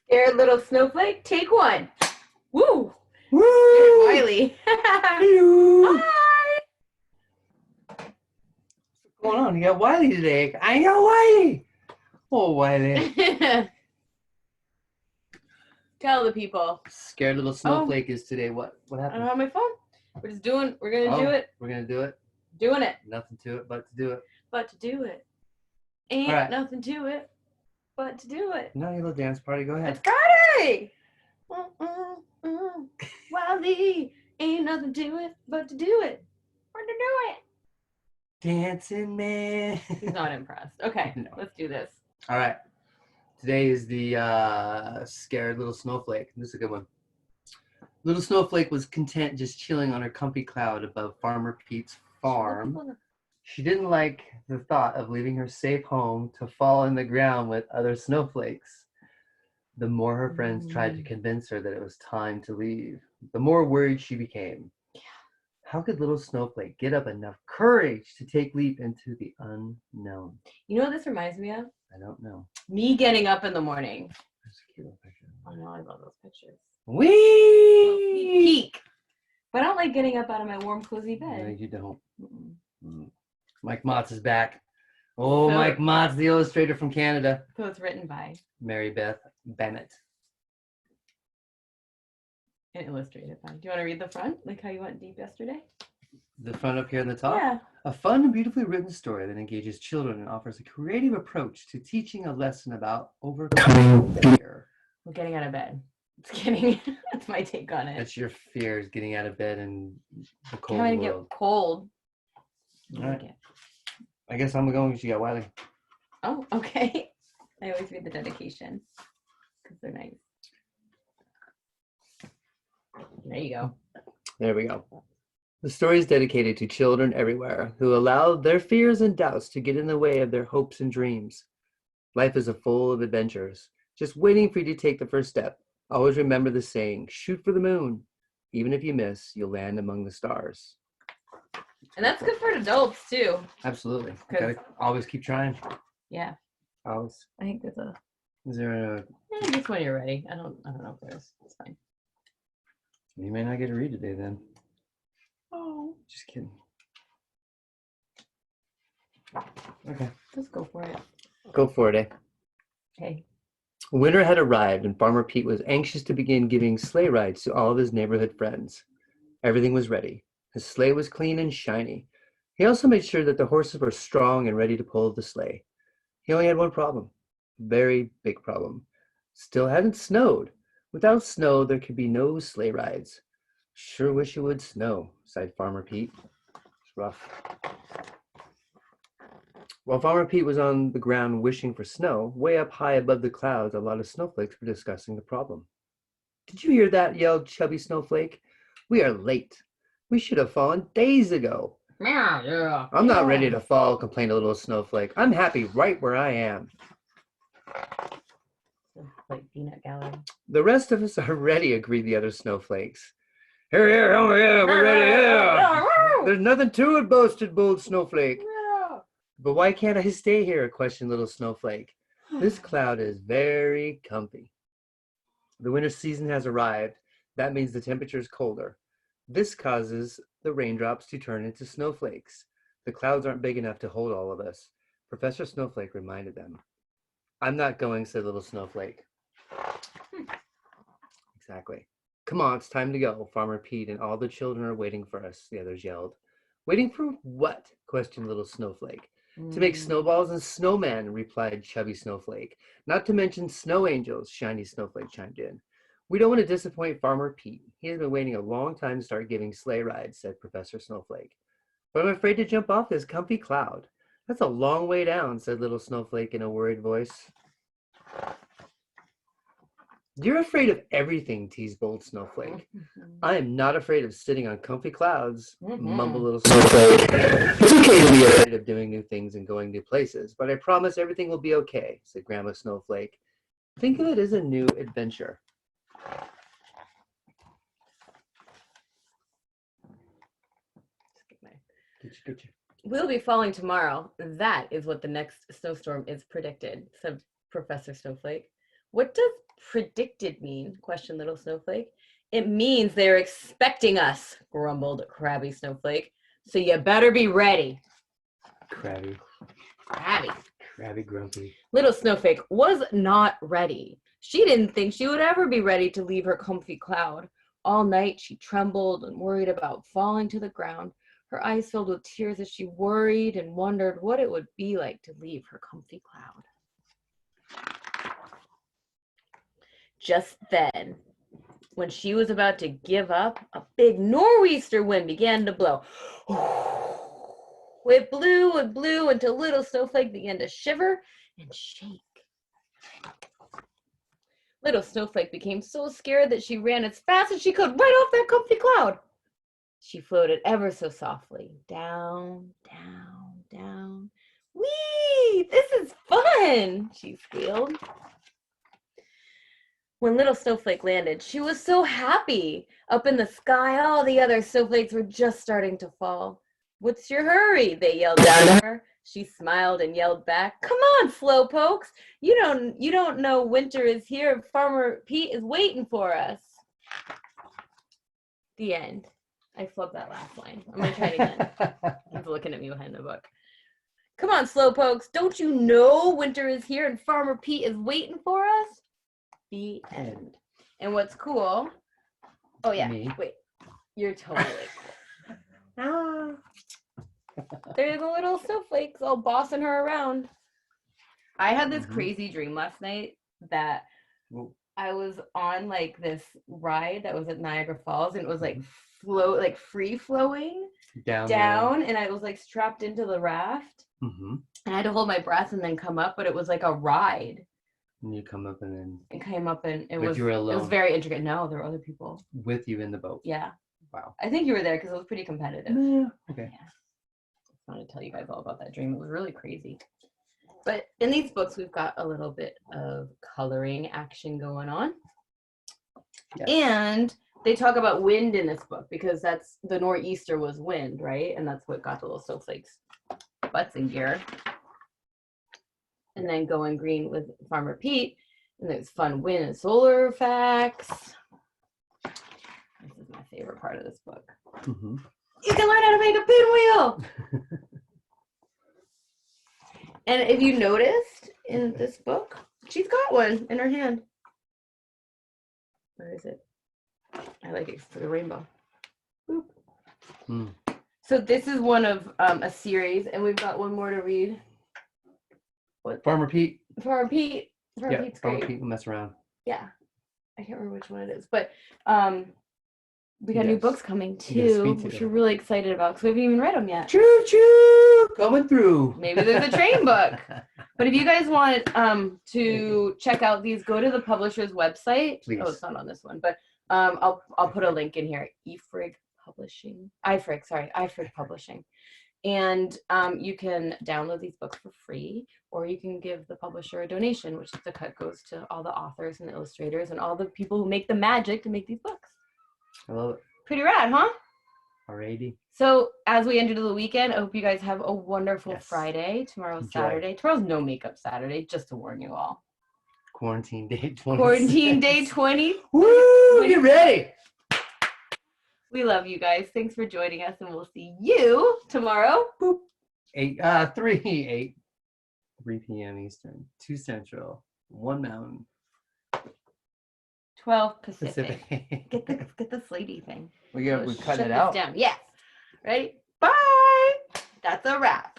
Scared little snowflake, take one. Woo! Woo! Wiley. Hello. Hi! What's going on? You got Wiley today. I got Wiley. Oh, Wiley. Tell the people. Scared little snowflake is today. What I happened? don't have my phone. We're gonna do it. We're gonna do it. Doing it. Nothing to it but to do it. But to do it. Ain't right. nothing to it but to do it. No, your little dance party. Go ahead. It's Friday! Wiley, ain't nothing to it but to do it. Or to do it. Dancing man. He's not impressed. Okay, No. Let's do this. All right. Today is the scared little snowflake. This is a good one. Little Snowflake was content just chilling on her comfy cloud above Farmer Pete's farm. She didn't like the thought of leaving her safe home to fall in the ground with other snowflakes. The more her friends tried to convince her that it was time to leave, the more worried she became. How could Little Snowflake get up enough courage to take leap into the unknown? You know what this reminds me of? I don't know. Me getting up in the morning. That's a cute little picture. Oh no, I love those pictures. Whee! Peak. But I don't like getting up out of my warm, cozy bed. No, you don't. Mm-mm. Mike Motz is back. Oh, So- Mike Motz, the illustrator from Canada. So it's written by Mary Beth Bamat. and illustrated by. Do you want to read the front? Like how you went deep yesterday? The front up here on the top. Yeah. A fun and beautifully written story that engages children and offers a creative approach to teaching a lesson about overcoming fear. We're getting out of bed. Just kidding. That's my take on it. That's your fears, getting out of bed in the cold Having to world. get cold. All right. I guess I'm going because you got Wiley. Oh, okay. I always read the dedication because they're nice. There you go. There we go. The story is dedicated to children everywhere who allow their fears and doubts to get in the way of their hopes and dreams. Life is full of adventures, just waiting for you to take the first step. Always remember the saying, shoot for the moon. Even if you miss, you'll land among the stars. And that's good for adults too. Absolutely. Gotta always keep trying. Yeah. Always. I think there's a Is there a... just when you're ready. I don't know if there's. It's fine. You may not get to read today then. Oh. Just kidding. Okay. Let's go for it. Go for it, eh? Okay. Winter had arrived and Farmer Pete was anxious to begin giving sleigh rides to all of his neighborhood friends. Everything was ready. His sleigh was clean and shiny. He also made sure that the horses were strong and ready to pull the sleigh. He only had one problem. Very big problem. Still hadn't snowed. Without snow, there could be no sleigh rides. Sure wish it would snow, sighed Farmer Pete. It's rough. While Farmer Pete was on the ground wishing for snow, way up high above the clouds, a lot of snowflakes were discussing the problem. Did you hear that? Yelled Chubby Snowflake. We are late. We should have fallen days ago. Yeah. I'm not ready to fall, complained a little snowflake. I'm happy right where I am. Like peanut gallery. The rest of us are ready, agreed the other snowflakes. Here, over here, we're ready, yeah. There's nothing to it, boasted bold Snowflake. But why can't I stay here? Questioned little Snowflake. This cloud is very comfy. The winter season has arrived. That means the temperature is colder. This causes the raindrops to turn into snowflakes. The clouds aren't big enough to hold all of us. Professor Snowflake reminded them. I'm not going, said little Snowflake. Exactly. Come on, it's time to go. Farmer Pete and all the children are waiting for us, the others yelled. Waiting for what? Questioned little Snowflake. To make snowballs and snowmen, replied Chubby Snowflake. Not to mention snow angels, Shiny Snowflake chimed in. We don't want to disappoint Farmer Pete. He has been waiting a long time to start giving sleigh rides, said Professor Snowflake. But I'm afraid to jump off this comfy cloud. That's a long way down, said little Snowflake in a worried voice. You're afraid of everything, teased bold Snowflake. I am not afraid of sitting on comfy clouds, mumbled little Snowflake. It's okay to be afraid of doing new things and going new places, but I promise everything will be okay, said Grandma Snowflake. Think of it as a new adventure. Get you. We'll be falling tomorrow. That is what the next snowstorm is predicted, said Professor Snowflake. What does predicted mean? Questioned Little Snowflake. It means they're expecting us, grumbled Crabby Snowflake. So you better be ready. Crabby. Crabby Grumpy. Little Snowflake was not ready. She didn't think she would ever be ready to leave her comfy cloud. All night she trembled and worried about falling to the ground. Her eyes filled with tears as she worried and wondered what it would be like to leave her comfy cloud. Just then, when she was about to give up, a big nor'easter wind began to blow. It blew and blew until Little Snowflake began to shiver and shake. Little Snowflake became so scared that she ran as fast as she could right off that comfy cloud. She floated ever so softly, down, down, down. Whee! This is fun, she squealed. When Little Snowflake landed, she was so happy. Up in the sky, all the other snowflakes were just starting to fall. What's your hurry? They yelled at her. She smiled and yelled back, come on, slowpokes. You don't know winter is here. Farmer Pete is waiting for us. The end. I flubbed that last line. I'm going to try it again. He's looking at me behind the book. Come on, slowpokes. Don't you know winter is here and Farmer Pete is waiting for us? The end. And what's cool... Oh, yeah. Me. Wait. You're totally cool. They're the little snowflakes all bossing her around. I had this crazy dream last night that I was on like this ride that was at Niagara Falls, and it was like free flowing down, and I was like strapped into the raft, and I had to hold my breath and then come up, but it was like a ride. And you come up and then... It came up and you were alone. It was very intricate. No, there were other people. With you in the boat? Yeah. Wow. I think you were there because it was pretty competitive. Okay. Yeah. I want to tell you guys all about that dream. It was really crazy. But in these books, we've got a little bit of coloring action going on. Yes. And they talk about wind in this book because that's the nor'easter was wind, right? And that's what got the little snowflakes butts in gear. And then Going Green with Farmer Pete. And there's fun wind and solar facts. This is my favorite part of this book. You can learn how to make a pinwheel. And if you noticed in this book, she's got one in her hand. Where is it? I like it for the rainbow. Boop. So this is one of a series, and we've got one more to read. What? Farmer Pete. Farmer Pete's Farmer great. Pete will mess around. Yeah. I can't remember which one it is, but we got new books coming too, which we're really excited about because we haven't even read them yet. Choo choo, coming through. Maybe there's a train book. But if you guys want to check out these, go to the publisher's website. Please. Oh, it's not on this one, but I'll put a link in here. IFRIG Publishing. And you can download these books for free, or you can give the publisher a donation, which the cut goes to all the authors and the illustrators and all the people who make the magic to make these books. I love it. Pretty rad, huh? Alrighty. So as we enter the weekend, I hope you guys have a wonderful Friday. Tomorrow's Saturday. Tomorrow's no makeup Saturday, just to warn you all. Quarantine day 20. Quarantine day 20. Woo! Get ready. We love you guys. Thanks for joining us, and we'll see you tomorrow. Boop. 3 p.m. Eastern, 2 Central, 1 Mountain. 12 Pacific. Get the slatey thing. We cut it out. Down. Yes. Ready? Bye. That's a wrap.